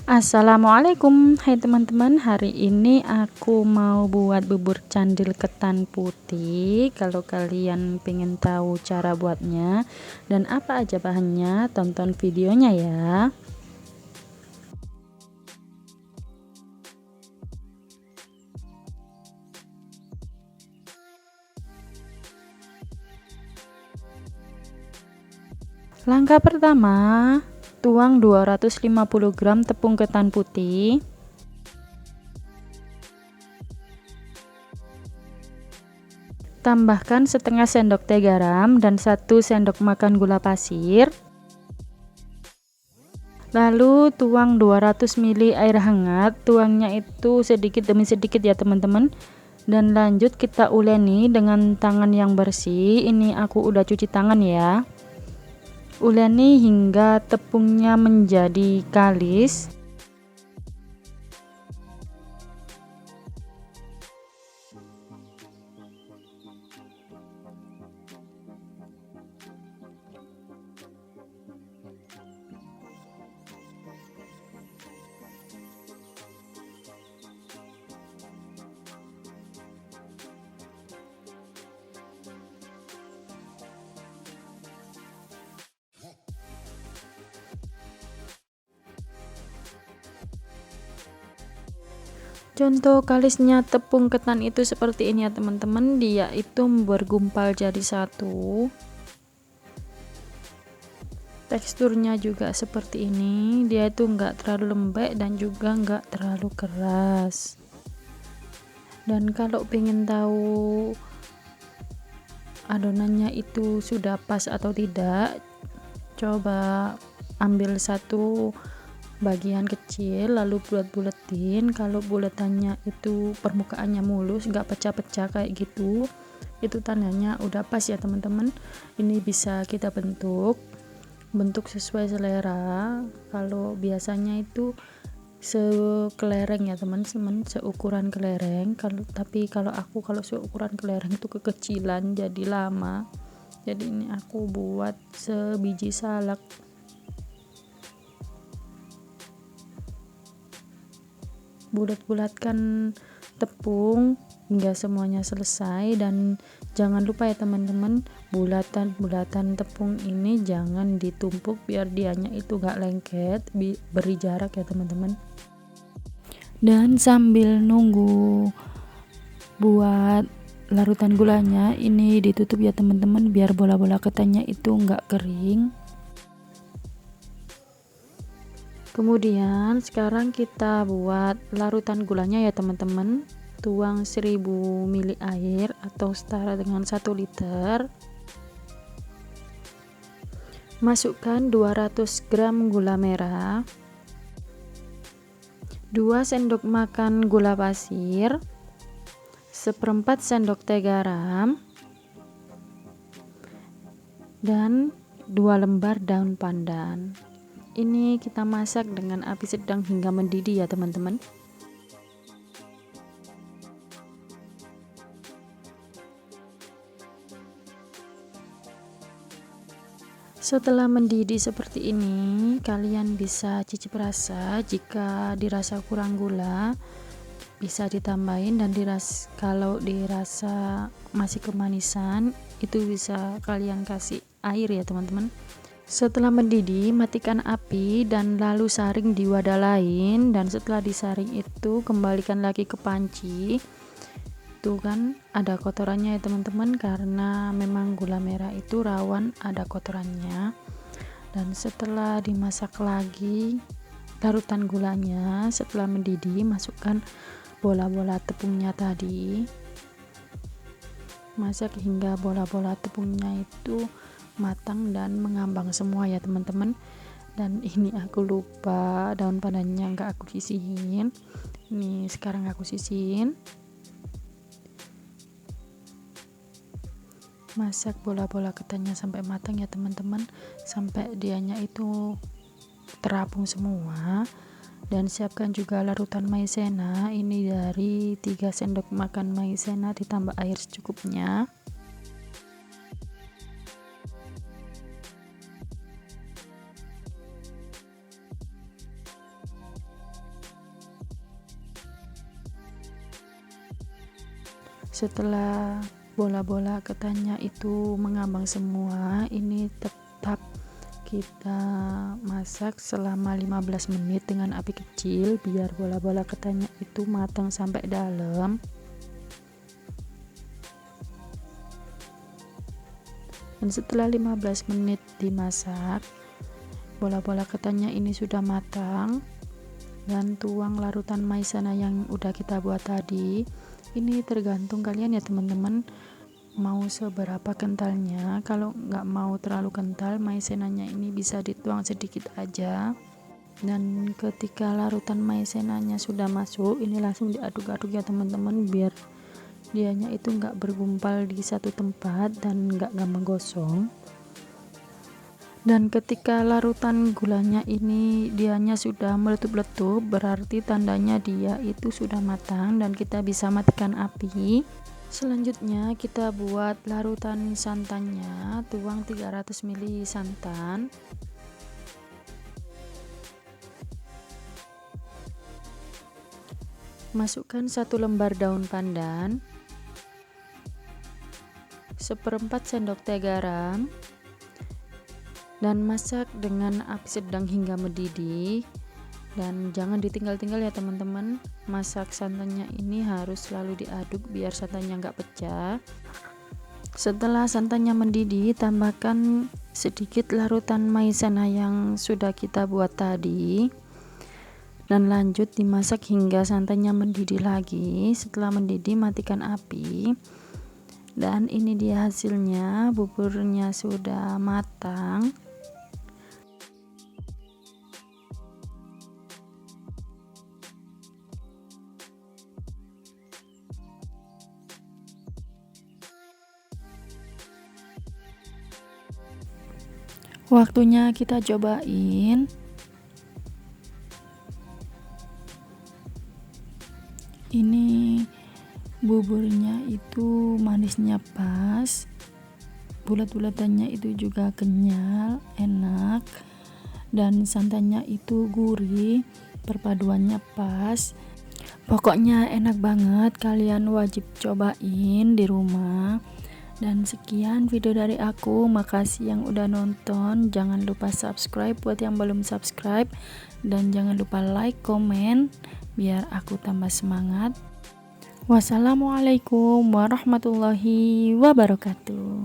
Assalamualaikum, hai teman-teman. Hari ini aku mau buat bubur candil ketan putih. Kalau kalian pengen tahu cara buatnya dan apa aja bahannya, tonton videonya ya. Langkah pertama, tuang 250 gram tepung ketan putih. Tambahkan setengah sendok teh garam dan 1 sendok makan gula pasir. Lalu tuang 200 ml air hangat, tuangnya itu sedikit demi sedikit ya teman-teman. Dan lanjut kita uleni dengan tangan yang bersih. Ini aku udah cuci tangan ya. Uleni hingga tepungnya menjadi kalis. Contoh kalisnya tepung ketan itu seperti ini ya teman-teman, dia itu bergumpal jadi satu. Teksturnya juga seperti ini, dia itu enggak terlalu lembek dan juga enggak terlalu keras. Dan kalau pengen tahu adonannya itu sudah pas atau tidak, coba ambil satu bagian kecil lalu bulat-bulatin. Kalau bulatannya itu permukaannya mulus, nggak pecah-pecah kayak gitu, itu tandanya udah pas ya teman-teman. Ini bisa kita bentuk sesuai selera. Kalau biasanya itu sekelereng ya teman-teman, seukuran kelereng. Tapi kalau seukuran kelereng itu kekecilan jadi lama, jadi ini aku buat sebiji salak. Bulat-bulatkan tepung hingga semuanya selesai, dan jangan lupa ya teman-teman, bulatan-bulatan tepung ini jangan ditumpuk biar dianya itu gak lengket, beri jarak ya teman-teman. Dan sambil nunggu buat larutan gulanya, ini ditutup ya teman-teman biar bola-bola ketannya itu enggak kering. Kemudian sekarang kita buat larutan gulanya ya teman-teman. Tuang 1000 ml air atau setara dengan 1 liter. Masukkan 200 gram gula merah, 2 sendok makan gula pasir, 1/4 sendok teh garam, dan 2 lembar daun pandan. Ini kita masak dengan api sedang hingga mendidih ya teman-teman. Setelah mendidih seperti ini, kalian bisa cicip rasa. Jika dirasa kurang gula, bisa ditambahin, dan kalau dirasa masih kemanisan, itu bisa kalian kasih air ya teman-teman. Setelah mendidih, matikan api dan lalu saring di wadah lain, dan setelah disaring itu kembalikan lagi ke panci. Tuh kan ada kotorannya ya teman-teman, karena memang gula merah itu rawan ada kotorannya. Dan setelah dimasak lagi larutan gulanya, setelah mendidih, masukkan bola-bola tepungnya tadi. Masak hingga bola-bola tepungnya itu matang dan mengambang semua ya teman-teman. Dan ini aku lupa daun pandannya nggak aku sisihin. Ini sekarang aku sisihin. Masak bola-bola ketannya sampai matang ya teman-teman, sampai dianya itu terapung semua. Dan siapkan juga larutan maizena. Ini dari 3 sendok makan maizena ditambah air secukupnya. Setelah bola-bola ketannya itu mengambang semua, ini tetap kita masak selama 15 menit dengan api kecil biar bola-bola ketannya itu matang sampai dalam. Dan setelah 15 menit dimasak, bola-bola ketannya ini sudah matang, dan tuang larutan maizena yang udah kita buat tadi. Ini tergantung kalian ya teman-teman, mau seberapa kentalnya. Kalau nggak mau terlalu kental, maizenanya ini bisa dituang sedikit aja. Dan ketika larutan maizenanya sudah masuk, ini langsung diaduk-aduk ya teman-teman, biar dianya itu nggak bergumpal di satu tempat dan nggak gampang gosong. Dan ketika larutan gulanya ini dianya sudah meletup-letup, berarti tandanya dia itu sudah matang dan kita bisa matikan api. Selanjutnya kita buat larutan santannya. Tuang 300 ml santan, masukkan 1 lembar daun pandan, 1/4 sendok teh garam, dan masak dengan api sedang hingga mendidih. Dan jangan ditinggal-tinggal ya teman-teman, masak santannya ini harus selalu diaduk biar santannya nggak pecah. Setelah santannya mendidih, tambahkan sedikit larutan maizena yang sudah kita buat tadi, dan lanjut dimasak hingga santannya mendidih lagi. Setelah mendidih, matikan api. Dan ini dia hasilnya, buburnya sudah matang. Waktunya kita cobain. Ini buburnya itu manisnya pas, bulat-bulatannya itu juga kenyal, enak, dan santannya itu gurih, perpaduannya pas. Pokoknya enak banget, kalian wajib cobain di rumah. Dan sekian video dari aku, makasih yang udah nonton. Jangan lupa subscribe buat yang belum subscribe, dan jangan lupa like, komen biar aku tambah semangat. Wassalamualaikum warahmatullahi wabarakatuh.